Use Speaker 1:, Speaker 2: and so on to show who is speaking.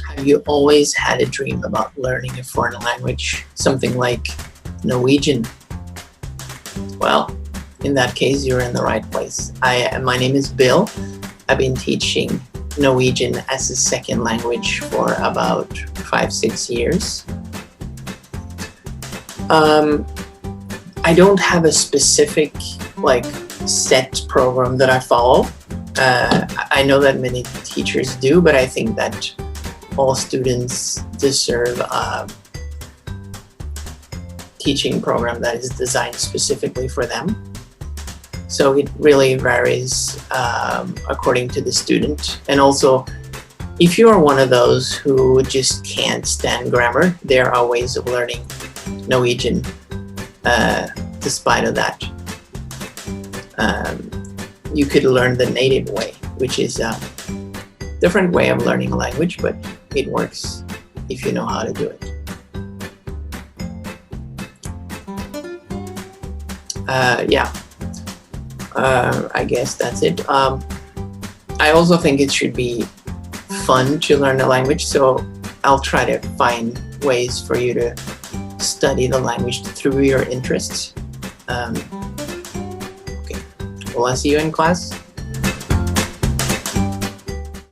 Speaker 1: Have you always had a dream about learning a foreign language, something like Norwegian? Well, in that case, you're in the right place. My name is Bill. I've been teaching Norwegian as a second language for about 5-6 years. I don't have a specific set program that I follow. I know that many teachers do, but I think that all students deserve a teaching program that is designed specifically for them. So it really varies according to the student. And also, if you are one of those who just can't stand grammar, there are ways of learning Norwegian despite of that. You could learn the native way, which is a different way of learning a language, but it works if you know how to do it. I guess that's it. I also think it should be fun to learn a language, so I'll try to find ways for you to study the language through your interests. Okay, well, I'll see you in class.